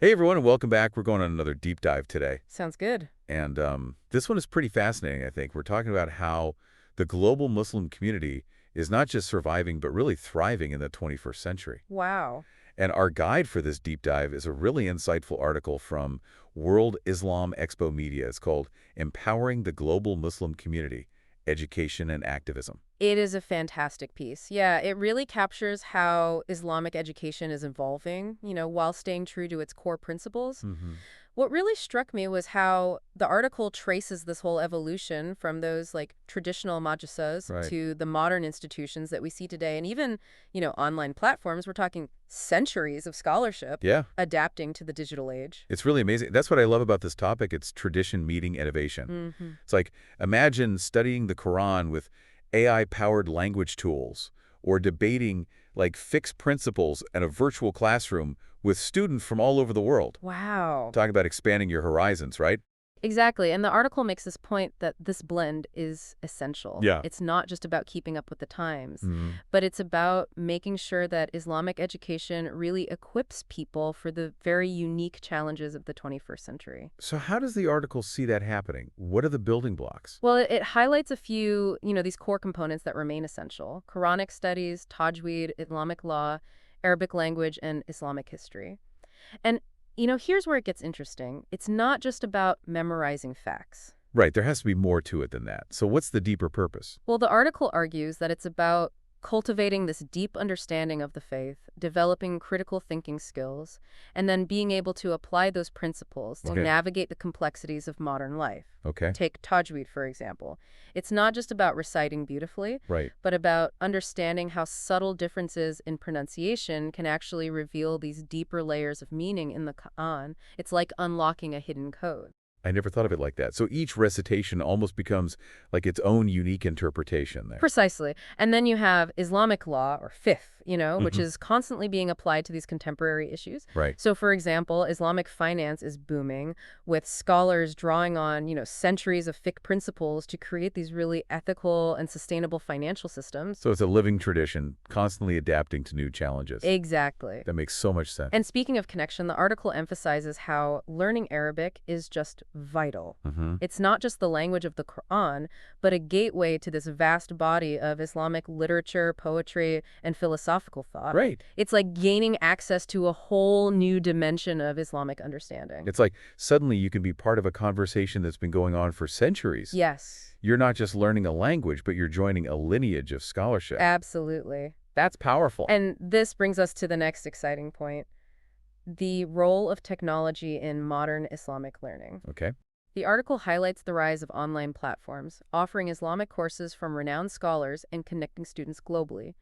Hey everyone, and welcome back. We're going on another deep dive today. Sounds good. And this one is pretty fascinating, I think. We're talking about how the global Muslim community is not just surviving, but really thriving in the 21st century. Wow. And our guide for this deep dive is a really insightful article from World Islam Expo Media. It's called Empowering the Global Muslim Community, Education and Activism. It is a fantastic piece. Yeah, it really captures how Islamic education is evolving, while staying true to its core principles. What really struck me was how the article traces this whole evolution from those traditional madrasas Right. to the modern institutions that we see today, and even, online platforms. We're talking centuries of scholarship Yeah, adapting to the digital age. it's really amazing. That's what I love about this topic. It's tradition meeting innovation. It's like, imagine studying the Quran with AI-powered language tools or debating fixed principles in a virtual classroom with students from all over the world. Wow. Talk about expanding your horizons, right? Exactly. And the article makes this point that this blend is essential. Yeah. It's not just about keeping up with the times, Mhm. but it's about making sure that Islamic education really equips people for the very unique challenges of the 21st century. So how does the article see that happening? What are the building blocks? Well, it highlights a few, these core components that remain essential: Quranic studies, tajweed, Islamic law, Arabic language, and Islamic history. And here's where it gets interesting. It's not just about memorizing facts. Right, there has to be more to it than that. So what's the deeper purpose? Well, the article argues that it's about cultivating this deep understanding of the faith, developing critical thinking skills, and then being able to apply those principles to Okay. navigate the complexities of modern life. Okay, Take tajweed, for example. It's not just about reciting beautifully, right. but about understanding how subtle differences in pronunciation can actually reveal these deeper layers of meaning in the Quran. It's like unlocking a hidden code. I never thought of it like that. So each recitation almost becomes like its own unique interpretation there. Precisely. And then you have Islamic law, or fiqh, which Mhm. is constantly being applied to these contemporary issues. Right. So, for example, Islamic finance is booming, with scholars drawing on, centuries of fiqh principles to create these really ethical and sustainable financial systems. So it's a living tradition, constantly adapting to new challenges. Exactly. That makes so much sense. And speaking of connection, the article emphasizes how learning Arabic is just vital. It's not just the language of the Quran, but a gateway to this vast body of Islamic literature, poetry, and philosophical thought. Right. It's like gaining access to a whole new dimension of Islamic understanding. It's like suddenly you can be part of a conversation that's been going on for centuries. Yes, You're not just learning a language, but you're joining a lineage of scholarship. absolutely. That's powerful. And this brings us to the next exciting point: the role of technology in modern Islamic learning. Okay. The article highlights the rise of online platforms, offering Islamic courses from renowned scholars and connecting students globally.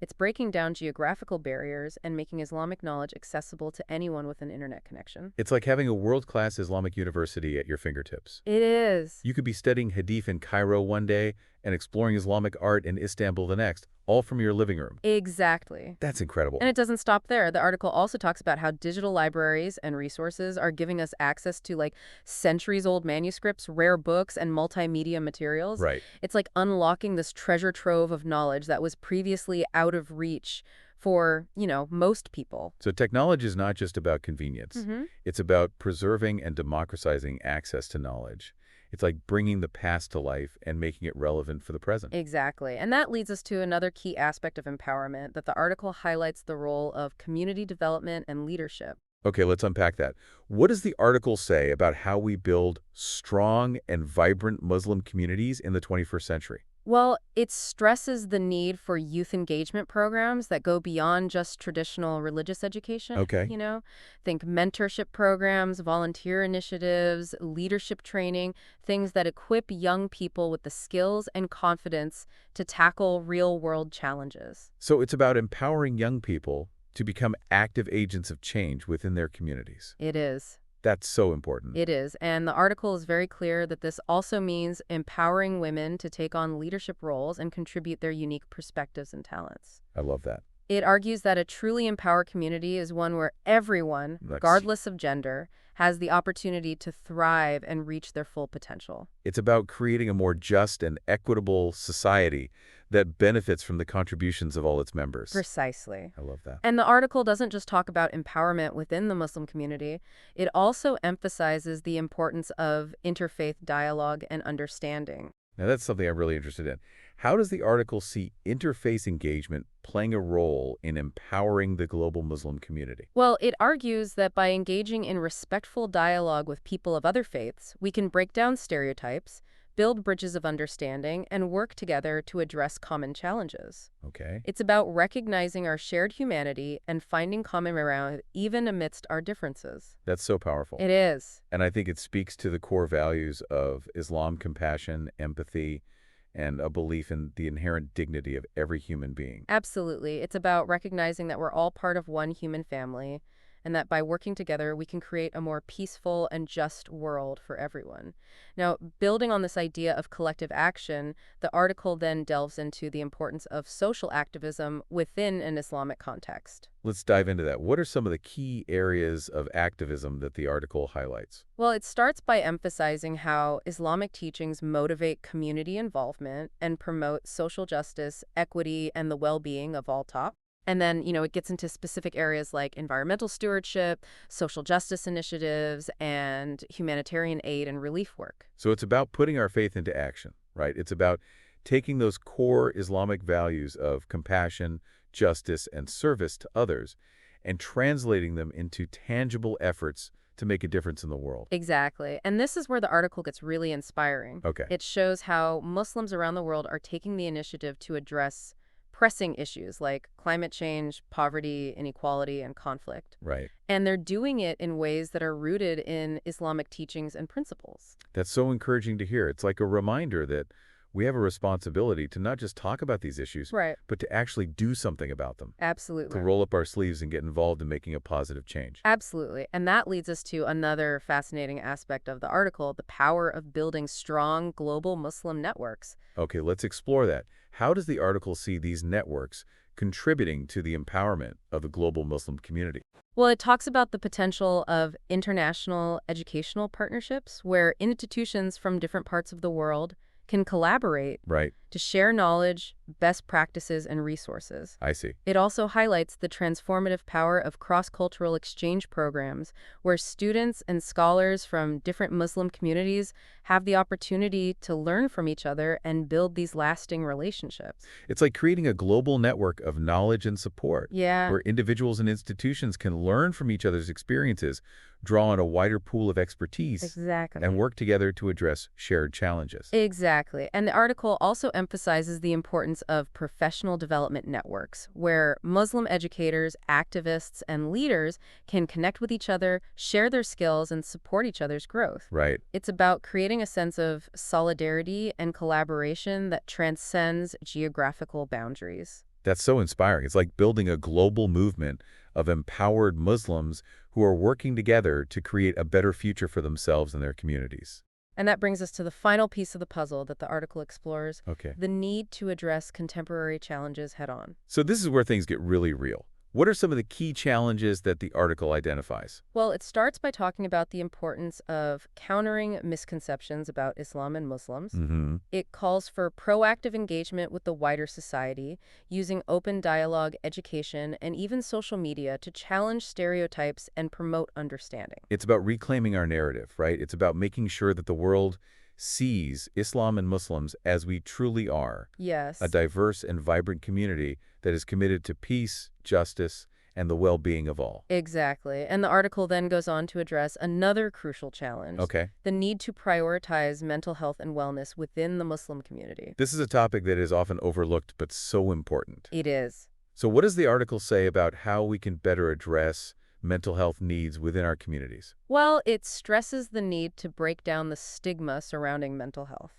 It's breaking down geographical barriers and making Islamic knowledge accessible to anyone with an internet connection. It's like having a world-class Islamic university at your fingertips. It is. You could be studying Hadith in Cairo one day and exploring Islamic art in Istanbul the next, all from your living room. Exactly. That's incredible. And it doesn't stop there. The article also talks about how digital libraries and resources are giving us access to centuries-old manuscripts, rare books, and multimedia materials. Right. It's like unlocking this treasure trove of knowledge that was previously out of reach for, most people. So technology is not just about convenience. It's about preserving and democratizing access to knowledge. It's like bringing the past to life and making it relevant for the present. Exactly. And that leads us to another key aspect of empowerment, that the article highlights the role of community development and leadership. Okay, let's unpack that. What does the article say about how we build strong and vibrant Muslim communities in the 21st century? Well, it stresses the need for youth engagement programs that go beyond just traditional religious education. Okay. Think mentorship programs, volunteer initiatives, leadership training, things that equip young people with the skills and confidence to tackle real-world challenges. So it's about empowering young people to become active agents of change within their communities. It is. That's so important. It is. And the article is very clear that this also means empowering women to take on leadership roles and contribute their unique perspectives and talents. I love that. It argues that a truly empowered community is one where everyone, That's- regardless of gender, has the opportunity to thrive and reach their full potential. It's about creating a more just and equitable society that benefits from the contributions of all its members. Precisely. I love that. And the article doesn't just talk about empowerment within the Muslim community. It also emphasizes the importance of interfaith dialogue and understanding. Now, that's something I'm really interested in. How does the article see interfaith engagement playing a role in empowering the global Muslim community? Well, it argues that by engaging in respectful dialogue with people of other faiths, we can break down stereotypes, build bridges of understanding, and work together to address common challenges. Okay. It's about recognizing our shared humanity and finding common ground even amidst our differences. That's so powerful. It is. And I think it speaks to the core values of Islam: compassion, empathy, and a belief in the inherent dignity of every human being. Absolutely. It's about recognizing that we're all part of one human family, and that by working together, we can create a more peaceful and just world for everyone. Now, building on this idea of collective action, the article then delves into the importance of social activism within an Islamic context. Let's dive into that. What are some of the key areas of activism that the article highlights? Well, it starts by emphasizing how Islamic teachings motivate community involvement and promote social justice, equity, and the well-being of all top. And then, it gets into specific areas like environmental stewardship, social justice initiatives, and humanitarian aid and relief work. So it's about putting our faith into action, right? It's about taking those core Islamic values of compassion, justice, and service to others and translating them into tangible efforts to make a difference in the world. Exactly. And this is where the article gets really inspiring. Okay. It shows how Muslims around the world are taking the initiative to address pressing issues like climate change, poverty, inequality, and conflict. Right. And they're doing it in ways that are rooted in Islamic teachings and principles. That's so encouraging to hear. It's like a reminder that we have a responsibility to not just talk about these issues, Right. but to actually do something about them, Absolutely. to roll up our sleeves and get involved in making a positive change. Absolutely. And that leads us to another fascinating aspect of the article, the power of building strong global Muslim networks. Okay, let's explore that. How does the article see these networks contributing to the empowerment of the global Muslim community? Well, it talks about the potential of international educational partnerships where institutions from different parts of the world can collaborate Right. to share knowledge, best practices, and resources. I see. It also highlights the transformative power of cross-cultural exchange programs, where students and scholars from different Muslim communities have the opportunity to learn from each other and build these lasting relationships. It's like creating a global network of knowledge and support, Yeah, where individuals and institutions can learn from each other's experiences, draw on a wider pool of expertise, exactly. and work together to address shared challenges. Exactly. And the article also emphasizes the importance of professional development networks, where Muslim educators, activists, and leaders can connect with each other, share their skills, and support each other's growth. Right. It's about creating a sense of solidarity and collaboration that transcends geographical boundaries. That's so inspiring. It's like building a global movement of empowered Muslims who are working together to create a better future for themselves and their communities. And that brings us to the final piece of the puzzle that the article explores, Okay. the need to address contemporary challenges head-on. So this is where things get really real. What are some of the key challenges that the article identifies? Well, it starts by talking about the importance of countering misconceptions about Islam and Muslims. Mm-hmm. It calls for proactive engagement with the wider society, using open dialogue, education, and even social media to challenge stereotypes and promote understanding. It's about reclaiming our narrative, right? It's about making sure that the world sees Islam and Muslims as we truly are, Yes. a diverse and vibrant community that is committed to peace, justice, and the well-being of all. Exactly. And the article then goes on to address another crucial challenge, Okay. the need to prioritize mental health and wellness within the Muslim community. This is a topic that is often overlooked but so important. It is. So what does the article say about how we can better address mental health needs within our communities? Well, it stresses the need to break down the stigma surrounding mental health,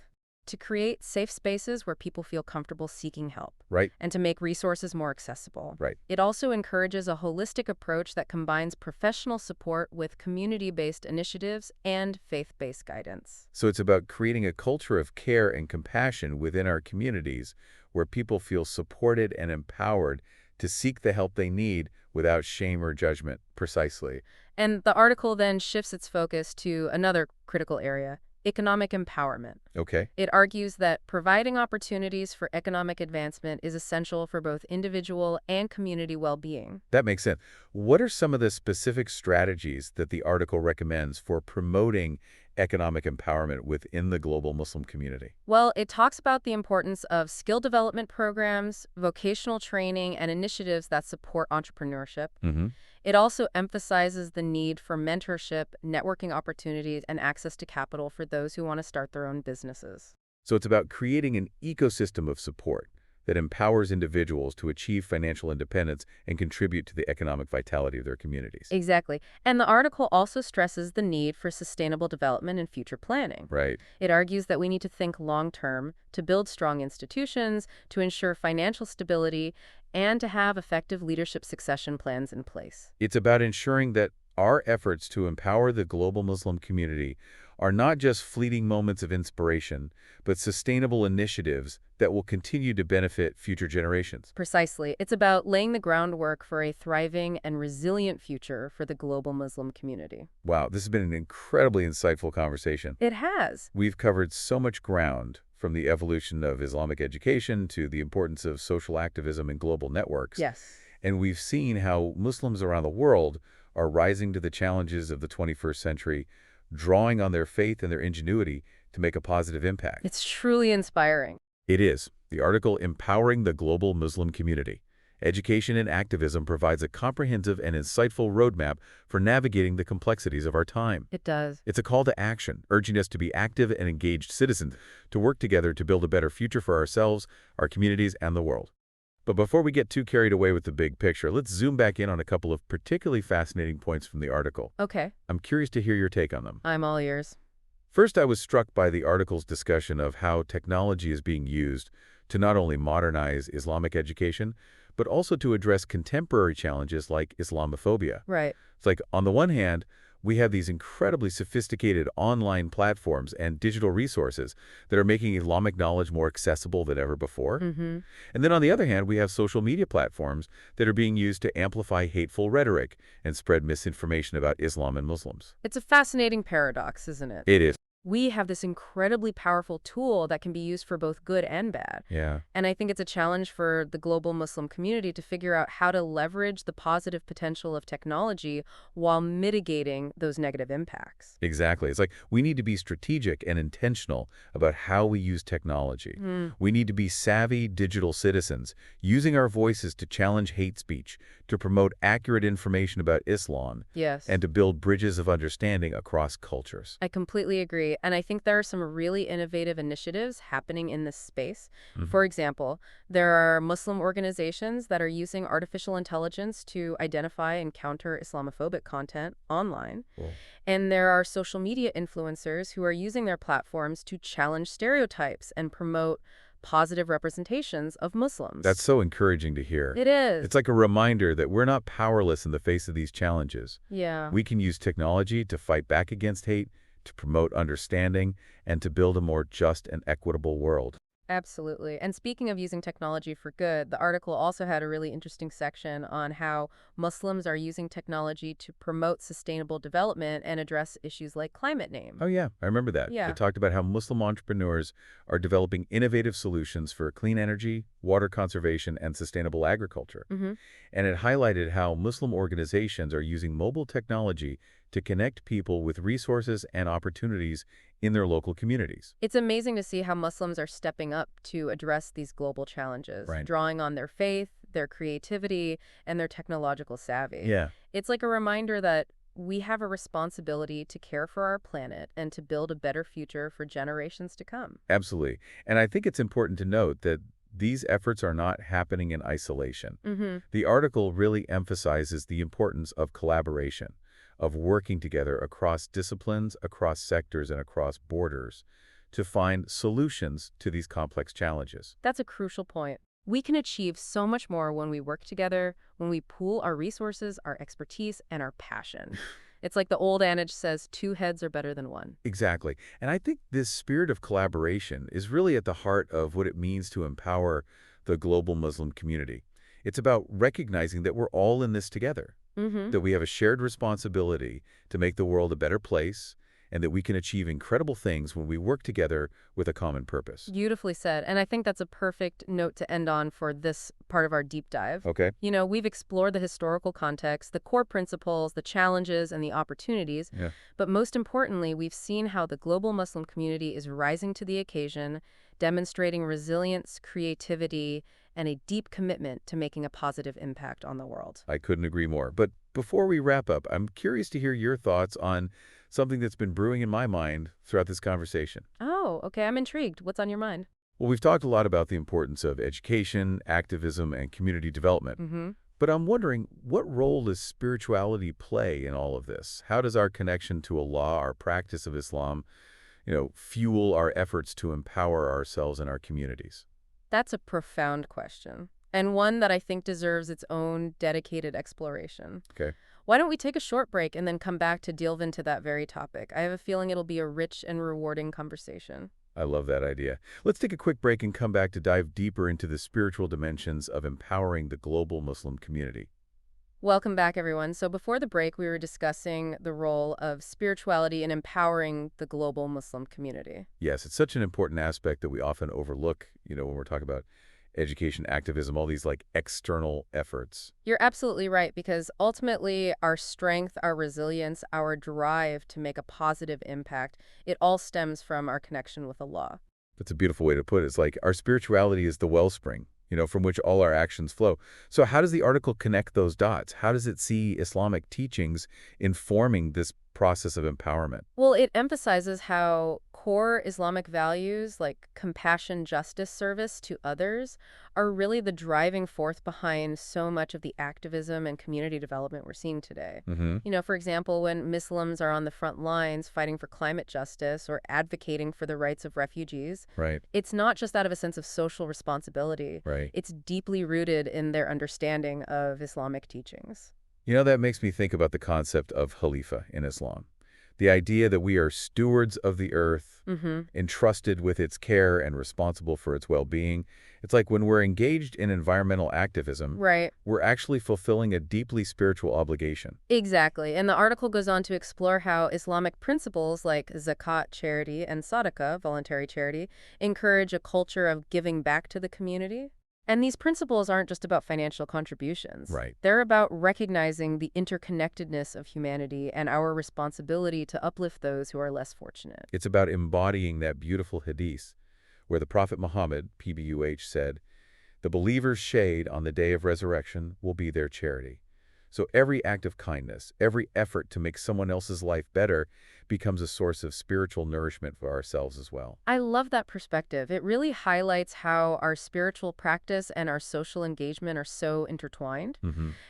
to create safe spaces where people feel comfortable seeking help, Right? and to make resources more accessible. Right. It also encourages a holistic approach that combines professional support with community-based initiatives and faith-based guidance. So it's about creating a culture of care and compassion within our communities where people feel supported and empowered to seek the help they need without shame or judgment. Precisely. And the article then shifts its focus to another critical area, economic empowerment. Okay. It argues that providing opportunities for economic advancement is essential for both individual and community well-being. That makes sense. What are some of the specific strategies that the article recommends for promoting economic empowerment within the global Muslim community? Well, it talks about the importance of skill development programs, vocational training, and initiatives that support entrepreneurship. Mm-hmm. It also emphasizes the need for mentorship, networking opportunities, and access to capital for those who want to start their own businesses. So it's about creating an ecosystem of support that empowers individuals to achieve financial independence and contribute to the economic vitality of their communities. Exactly. And the article also stresses the need for sustainable development and future planning. Right. It argues that we need to think long-term, to build strong institutions, to ensure financial stability, and to have effective leadership succession plans in place. It's about ensuring that our efforts to empower the global Muslim community are not just fleeting moments of inspiration, but sustainable initiatives that will continue to benefit future generations. Precisely. It's about laying the groundwork for a thriving and resilient future for the global Muslim community. Wow, this has been an incredibly insightful conversation. It has. We've covered so much ground, from the evolution of Islamic education to the importance of social activism in global networks. Yes. And we've seen how Muslims around the world are rising to the challenges of the 21st century, drawing on their faith and their ingenuity to make a positive impact. It's truly inspiring. It is. The article Empowering the Global Muslim Community. Education and Activism provides a comprehensive and insightful roadmap for navigating the complexities of our time. It does. It's a call to action, urging us to be active and engaged citizens, to work together to build a better future for ourselves, our communities, and the world. But before we get too carried away with the big picture, let's zoom back in on a couple of particularly fascinating points from the article. Okay. I'm curious to hear your take on them. I'm all ears. First, I was struck by the article's discussion of how technology is being used to not only modernize Islamic education, but also to address contemporary challenges like Islamophobia. Right. It's like, on the one hand, we have these incredibly sophisticated online platforms and digital resources that are making Islamic knowledge more accessible than ever before. Mm-hmm. And then on the other hand, we have social media platforms that are being used to amplify hateful rhetoric and spread misinformation about Islam and Muslims. It's a fascinating paradox, isn't it? It is. We have this incredibly powerful tool that can be used for both good and bad. Yeah. And I think it's a challenge for the global Muslim community to figure out how to leverage the positive potential of technology while mitigating those negative impacts. Exactly. It's like we need to be strategic and intentional about how we use technology. We need to be savvy digital citizens, using our voices to challenge hate speech, to promote accurate information about Islam, Yes. and to build bridges of understanding across cultures. I completely agree. And I think there are some really innovative initiatives happening in this space. For example, there are Muslim organizations that are using artificial intelligence to identify and counter Islamophobic content online. Cool. And there are social media influencers who are using their platforms to challenge stereotypes and promote positive representations of Muslims. That's so encouraging to hear. It is. It's like a reminder that we're not powerless in the face of these challenges. Yeah. We can use technology to fight back against hate, to promote understanding, and to build a more just and equitable world. Absolutely. And speaking of using technology for good, the article also had a really interesting section on how Muslims are using technology to promote sustainable development and address issues like climate change. Oh yeah, I remember that. Yeah. It talked about how Muslim entrepreneurs are developing innovative solutions for clean energy, water conservation, and sustainable agriculture. And it highlighted how Muslim organizations are using mobile technology to connect people with resources and opportunities in their local communities. It's amazing to see how Muslims are stepping up to address these global challenges, Right. drawing on their faith, their creativity, and their technological savvy. Yeah. It's like a reminder that we have a responsibility to care for our planet and to build a better future for generations to come. Absolutely. And I think it's important to note that these efforts are not happening in isolation. The article really emphasizes the importance of collaboration, of working together across disciplines, across sectors, and across borders to find solutions to these complex challenges. That's a crucial point. We can achieve so much more when we work together, when we pool our resources, our expertise, and our passion. It's like the old adage says, 2 heads are better than 1. Exactly. And I think this spirit of collaboration is really at the heart of what it means to empower the global Muslim community. It's about recognizing that we're all in this together, that we have a shared responsibility to make the world a better place and that we can achieve incredible things when we work together with a common purpose. Beautifully said. And I think that's a perfect note to end on for this part of our deep dive. Okay. We've explored the historical context, the core principles, the challenges, and the opportunities. Yeah. But most importantly, we've seen how the global Muslim community is rising to the occasion, demonstrating resilience, creativity, and a deep commitment to making a positive impact on the world. I couldn't agree more. But before we wrap up, I'm curious to hear your thoughts on something that's been brewing in my mind throughout this conversation. Oh, okay. I'm intrigued. What's on your mind? Well, we've talked a lot about the importance of education, activism, and community development. Mm-hmm. But I'm wondering, what role does spirituality play in all of this? How does our connection to Allah, our practice of Islam, fuel our efforts to empower ourselves and our communities? That's a profound question, and one that I think deserves its own dedicated exploration. Okay. Why don't we take a short break and then come back to delve into that very topic? I have a feeling it'll be a rich and rewarding conversation. I love that idea. Let's take a quick break and come back to dive deeper into the spiritual dimensions of empowering the global Muslim community. Welcome back, everyone. So before the break, we were discussing the role of spirituality in empowering the global Muslim community. Yes, it's such an important aspect that we often overlook, when we're talking about education, activism, all these external efforts. You're absolutely right, because ultimately our strength, our resilience, our drive to make a positive impact, it all stems from our connection with Allah. That's a beautiful way to put it. It's like our spirituality is the wellspring, from which all our actions flow. So how does the article connect those dots? How does it see Islamic teachings informing this process of empowerment? Well, it emphasizes how core Islamic values like compassion, justice, service to others are really the driving force behind so much of the activism and community development we're seeing today. Mm-hmm. For example, when Muslims are on the front lines fighting for climate justice or advocating for the rights of refugees, Right. it's not just out of a sense of social responsibility. Right. It's deeply rooted in their understanding of Islamic teachings. That makes me think about the concept of Khalifa in Islam. The idea that we are stewards of the earth, entrusted with its care and responsible for its well-being. It's like when we're engaged in environmental activism, Right. we're actually fulfilling a deeply spiritual obligation. Exactly. And the article goes on to explore how Islamic principles like zakat, charity, and sadaqah, voluntary charity, encourage a culture of giving back to the community. And these principles aren't just about financial contributions. Right. They're about recognizing the interconnectedness of humanity and our responsibility to uplift those who are less fortunate. It's about embodying that beautiful hadith where the Prophet Muhammad, PBUH, said, "The believer's shade on the day of resurrection will be their charity." So every act of kindness, every effort to make someone else's life better becomes a source of spiritual nourishment for ourselves as well. I love that perspective. It really highlights how our spiritual practice and our social engagement are so intertwined.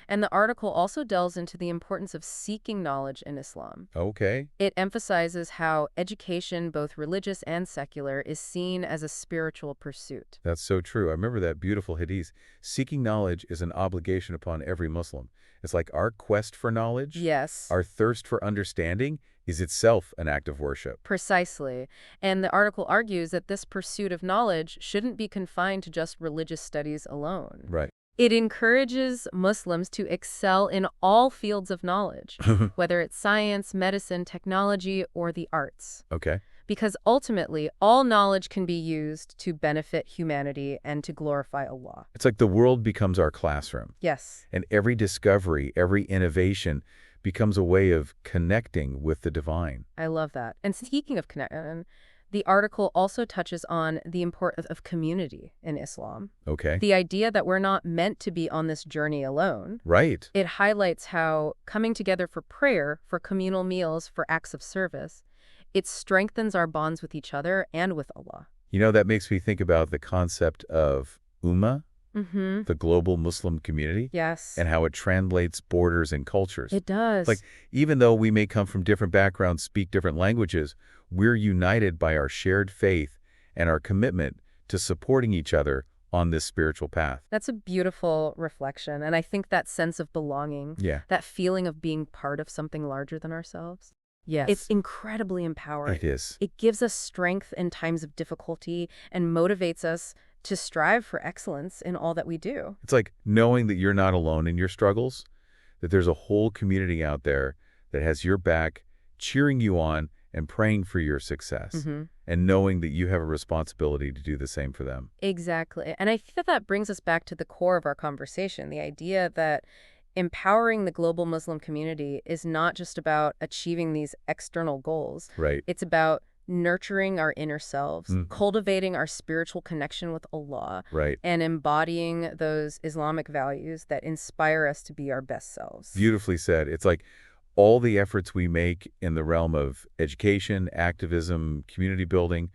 And the article also delves into the importance of seeking knowledge in Islam. Okay. It emphasizes how education, both religious and secular, is seen as a spiritual pursuit. That's so true. I remember that beautiful hadith. Seeking knowledge is an obligation upon every Muslim. It's like our quest for knowledge, Yes. our thirst for understanding, is itself an act of worship. Precisely. And the article argues that this pursuit of knowledge shouldn't be confined to just religious studies alone. Right. It encourages Muslims to excel in all fields of knowledge, whether it's science, medicine, technology, or the arts. Okay. Because ultimately, all knowledge can be used to benefit humanity and to glorify Allah. It's like the world becomes our classroom. Yes. And every discovery, every innovation becomes a way of connecting with the divine. I love that. And speaking of connection, the article also touches on the importance of community in Islam. Okay. The idea that we're not meant to be on this journey alone. Right. It highlights how coming together for prayer, for communal meals, for acts of service, it strengthens our bonds with each other and with Allah. That makes me think about the concept of Ummah, the global Muslim community. Yes. And how it translates borders and cultures. It does. Like, even though we may come from different backgrounds, speak different languages, we're united by our shared faith and our commitment to supporting each other on this spiritual path. That's a beautiful reflection. And I think that sense of belonging, that feeling of being part of something larger than ourselves, yes, it's incredibly empowering. It is. It gives us strength in times of difficulty and motivates us to strive for excellence in all that we do. It's like knowing that you're not alone in your struggles, that there's a whole community out there that has your back, cheering you on, and praying for your success, Mm-hmm. and knowing that you have a responsibility to do the same for them. Exactly. And I think that that brings us back to the core of our conversation, the idea that empowering the global Muslim community is not just about achieving these external goals. Right. It's about nurturing our inner selves, Mm, cultivating our spiritual connection with Allah, right. and embodying those Islamic values that inspire us to be our best selves. Beautifully said. It's like all the efforts we make in the realm of education, activism, community building,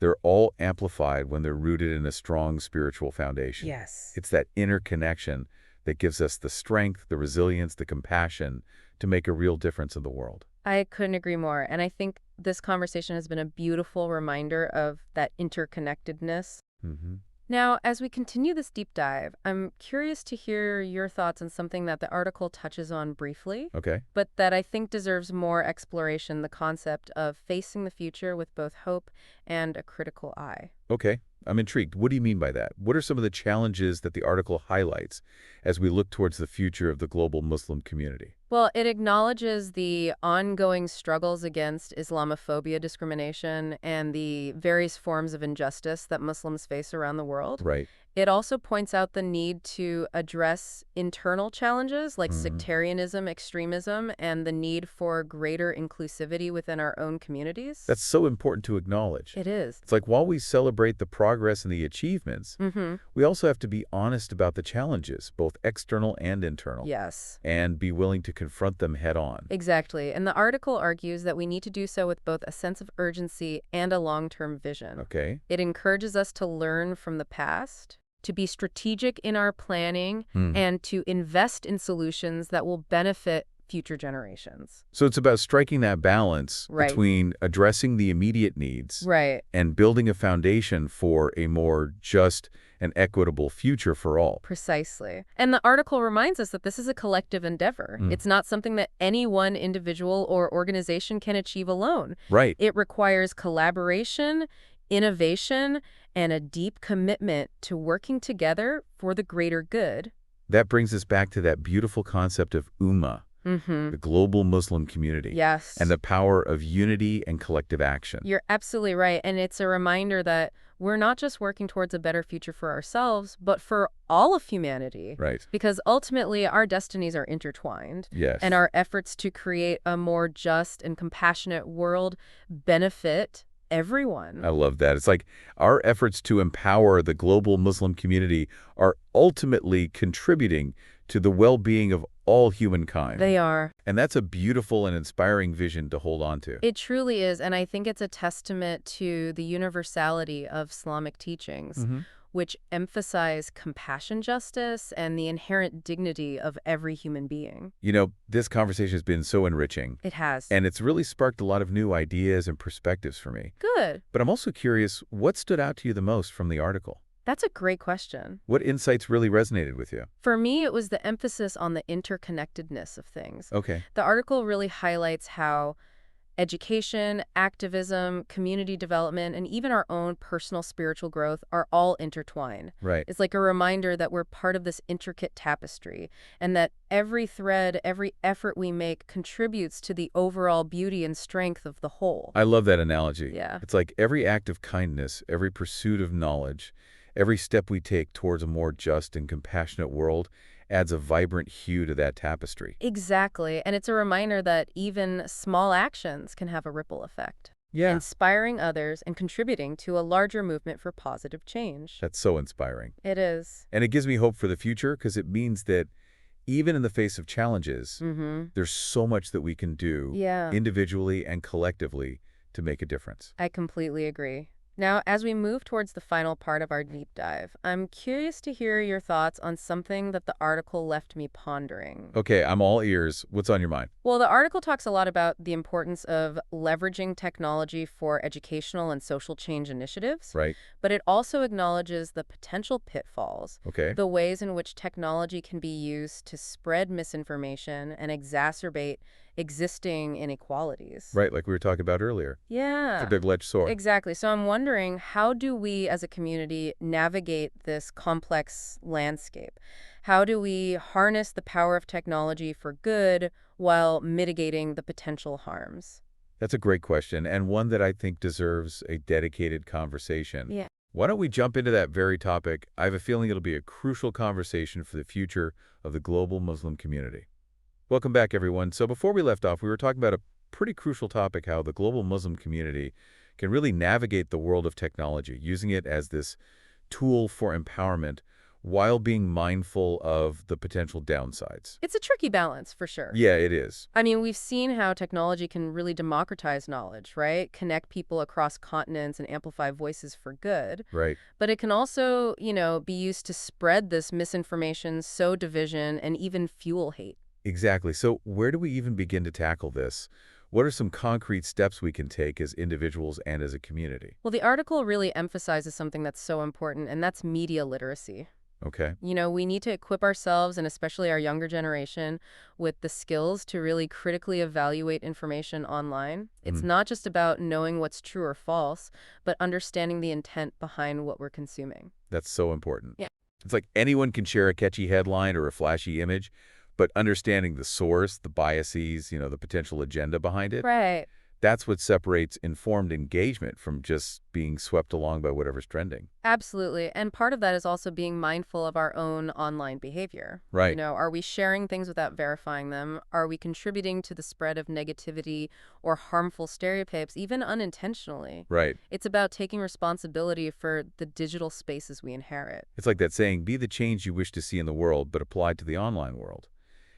they're all amplified when they're rooted in a strong spiritual foundation. Yes. It's that inner connection that gives us the strength, the resilience, the compassion to make a real difference in the world. I couldn't agree more. And I think this conversation has been a beautiful reminder of that interconnectedness. Hmm. Now, as we continue this deep dive, I'm curious to hear your thoughts on something that the article touches on briefly, Okay. but that I think deserves more exploration, the concept of facing the future with both hope and a critical eye. Okay. I'm intrigued. What do you mean by that? What are some of the challenges that the article highlights as we look towards the future of the global Muslim community? Well, it acknowledges the ongoing struggles against Islamophobia discrimination and the various forms of injustice that Muslims face around the world. Right. It also points out the need to address internal challenges like Hmm. sectarianism, extremism, and the need for greater inclusivity within our own communities. That's so important to acknowledge. It is. It's like while we celebrate the progress and the achievements, Mm-hmm. we also have to be honest about the challenges, both external and internal, Yes. and be willing to confront them head on. Exactly. And the article argues that we need to do so with both a sense of urgency and a long-term vision. Okay? It encourages us to learn from the past, to be strategic in our planning, Hmm. and to invest in solutions that will benefit future generations. So it's about striking that balance Right. between addressing the immediate needs Right. and building a foundation for a more just and equitable future for all. Precisely. And the article reminds us that this is a collective endeavor. Mm. It's not something that any one individual or organization can achieve alone. Right. It requires collaboration, innovation, and a deep commitment to working together for the greater good. That brings us back to that beautiful concept of Ummah, Mm-hmm. the global Muslim community, Yes. and the power of unity and collective action. You're absolutely right. And it's a reminder that we're not just working towards a better future for ourselves, but for all of humanity. Right. Because ultimately, our destinies are intertwined. Yes. And our efforts to create a more just and compassionate world benefit everyone. I love that. It's like our efforts to empower the global Muslim community are ultimately contributing to the well-being of all humankind. They are. And that's a beautiful and inspiring vision to hold on to. It truly is. And I think it's a testament to the universality of Islamic teachings, Mhm. which emphasize compassion, justice, and the inherent dignity of every human being. You know, this conversation has been so enriching, It has. and it's really sparked a lot of new ideas and perspectives for me. Good. But I'm also curious, what stood out to you the most from the article? That's a great question. What insights really resonated with you? For me, it was the emphasis on the interconnectedness of things. Okay. The article really highlights how education, activism, community development, and even our own personal spiritual growth are all intertwined. Right. It's like a reminder that we're part of this intricate tapestry and that every thread, every effort we make contributes to the overall beauty and strength of the whole. I love that analogy. Yeah. It's like every act of kindness, every pursuit of knowledge, every step we take towards a more just and compassionate world adds a vibrant hue to that tapestry. Exactly. And it's a reminder that even small actions can have a ripple effect, Yeah. inspiring others and contributing to a larger movement for positive change. That's so inspiring. It is. And it gives me hope for the future because it means that even in the face of challenges, Mm-hmm. there's so much that we can do Yeah, individually and collectively to make a difference. I completely agree. Now, as we move towards the final part of our deep dive, I'm curious to hear your thoughts on something that the article left me pondering. Okay, I'm all ears. What's on your mind? Well, the article talks a lot about the importance of leveraging technology for educational and social change initiatives, Right? but it also acknowledges the potential pitfalls, Okay. the ways in which technology can be used to spread misinformation and exacerbate existing inequalities. Right, like we were talking about earlier. It's Yeah. a double-edged sword. Exactly. So I'm wondering, how do we as a community navigate this complex landscape? How do we harness the power of technology for good while mitigating the potential harms? That's a great question, and one that I think deserves a dedicated conversation. Yeah. Why don't we jump into that very topic? I have a feeling it'll be a crucial conversation for the future of the global Muslim community. Welcome back, everyone. So before we left off, we were talking about a pretty crucial topic, how the global Muslim community can really navigate the world of technology, using it as this tool for empowerment while being mindful of the potential downsides. It's a tricky balance, for sure. Yeah, it is. I mean, we've seen how technology can really democratize knowledge, right? Connect people across continents and amplify voices for good. Right. But it can also, be used to spread this misinformation, sow division, and even fuel hate. Exactly. So where do we even begin to tackle this? What are some concrete steps we can take as individuals and as a community? Well, the article really emphasizes something that's so important, and that's media literacy. Okay. We need to equip ourselves, and especially our younger generation, with the skills to really critically evaluate information online. It's not just about knowing what's true or false, but understanding the intent behind what we're consuming. That's so important. Yeah. It's like anyone can share a catchy headline or a flashy image, but understanding the source, the biases, the potential agenda behind it, Right. that's what separates informed engagement from just being swept along by whatever's trending. Absolutely. And part of that is also being mindful of our own online behavior. Right. Are we sharing things without verifying them? Are we contributing to the spread of negativity or harmful stereotypes, even unintentionally? Right. It's about taking responsibility for the digital spaces we inherit. It's like that saying, be the change you wish to see in the world, but applied to the online world.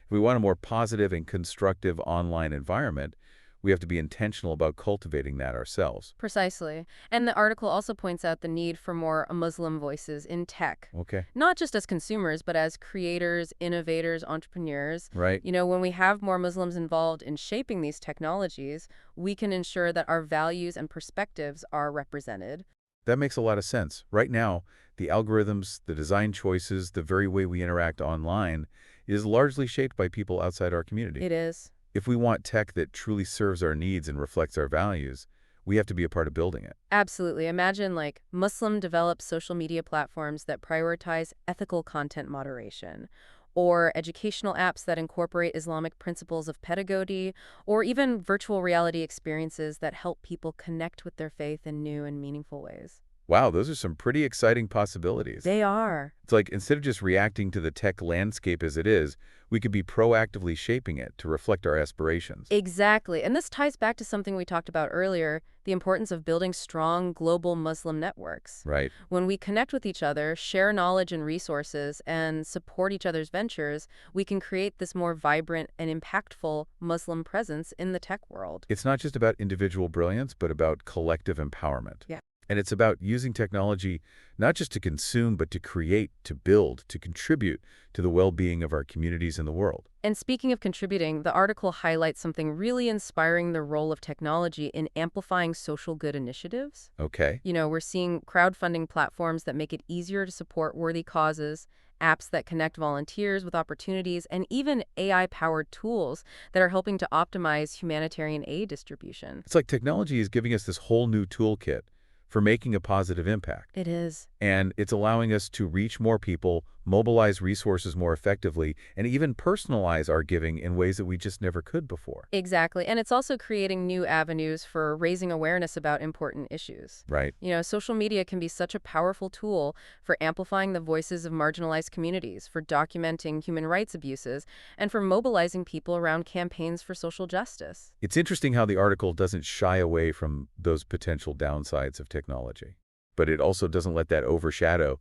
If we want a more positive and constructive online environment, we have to be intentional about cultivating that ourselves. Precisely. And the article also points out the need for more Muslim voices in tech. Okay. Not just as consumers, but as creators, innovators, entrepreneurs. Right. When we have more Muslims involved in shaping these technologies, we can ensure that our values and perspectives are represented. That makes a lot of sense. Right now, the algorithms, the design choices, the very way we interact online is largely shaped by people outside our community. It is. If we want tech that truly serves our needs and reflects our values, we have to be a part of building it. Absolutely. Imagine Muslim-developed social media platforms that prioritize ethical content moderation, or educational apps that incorporate Islamic principles of pedagogy, or even virtual reality experiences that help people connect with their faith in new and meaningful ways. Wow, those are some pretty exciting possibilities. They are. It's like instead of just reacting to the tech landscape as it is, we could be proactively shaping it to reflect our aspirations. Exactly. And this ties back to something we talked about earlier, the importance of building strong global Muslim networks. Right. When we connect with each other, share knowledge and resources, and support each other's ventures, we can create this more vibrant and impactful Muslim presence in the tech world. It's not just about individual brilliance, but about collective empowerment. Yeah. And it's about using technology not just to consume, but to create, to build, to contribute to the well-being of our communities and the world. And speaking of contributing, the article highlights something really inspiring: the role of technology in amplifying social good initiatives. Okay. We're seeing crowdfunding platforms that make it easier to support worthy causes, apps that connect volunteers with opportunities, and even AI-powered tools that are helping to optimize humanitarian aid distribution. It's like technology is giving us this whole new toolkit for making a positive impact. It is. And it's allowing us to reach more people, mobilize resources more effectively, and even personalize our giving in ways that we just never could before. Exactly. And it's also creating new avenues for raising awareness about important issues. Right. Social media can be such a powerful tool for amplifying the voices of marginalized communities, for documenting human rights abuses, and for mobilizing people around campaigns for social justice. It's interesting how the article doesn't shy away from those potential downsides of technology, but it also doesn't let that overshadow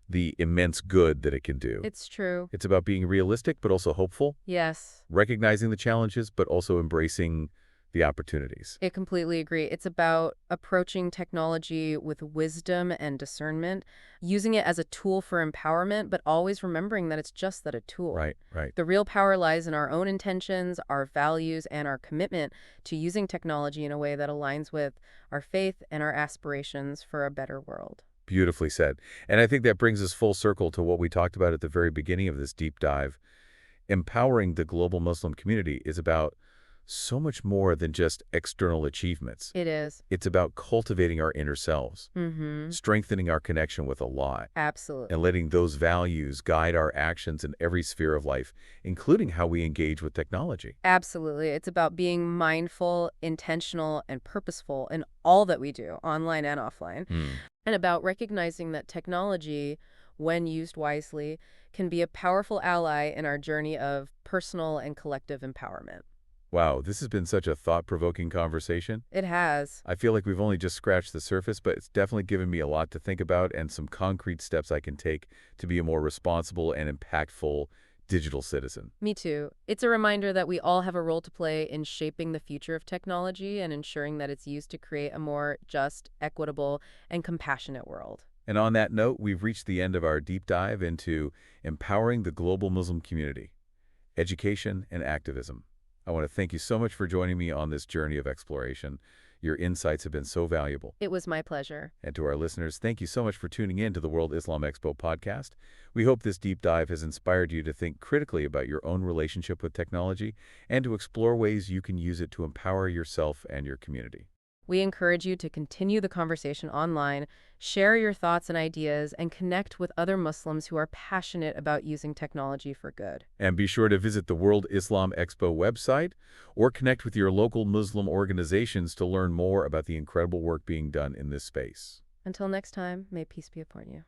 the immense good that it can do. It's true. It's about being realistic, but also hopeful, Yes. recognizing the challenges, but also embracing the opportunities. I completely agree. It's about approaching technology with wisdom and discernment, using it as a tool for empowerment, but always remembering that it's just that, a tool. Right, right. The real power lies in our own intentions, our values, and our commitment to using technology in a way that aligns with our faith and our aspirations for a better world. Beautifully said. And I think that brings us full circle to what we talked about at the very beginning of this deep dive. Empowering the global Muslim community is about so much more than just external achievements. It is. It's about cultivating our inner selves, strengthening our connection with Allah, and Absolutely. letting those values guide our actions in every sphere of life, including how we engage with technology. Absolutely. It's about being mindful, intentional, and purposeful in all that we do, online and offline, Hmm. and about recognizing that technology, when used wisely, can be a powerful ally in our journey of personal and collective empowerment. Wow, this has been such a thought-provoking conversation. It has. I feel like we've only just scratched the surface, but it's definitely given me a lot to think about and some concrete steps I can take to be a more responsible and impactful digital citizen. Me too. It's a reminder that we all have a role to play in shaping the future of technology and ensuring that it's used to create a more just, equitable, and compassionate world. And on that note, we've reached the end of our deep dive into empowering the global Muslim community, education, and activism. I want to thank you so much for joining me on this journey of exploration. Your insights have been so valuable. It was my pleasure. And to our listeners, thank you so much for tuning in to the World Islam Expo podcast. We hope this deep dive has inspired you to think critically about your own relationship with technology and to explore ways you can use it to empower yourself and your community. We encourage you to continue the conversation online, share your thoughts and ideas, and connect with other Muslims who are passionate about using technology for good. And be sure to visit the World Islam Expo website or connect with your local Muslim organizations to learn more about the incredible work being done in this space. Until next time, may peace be upon you.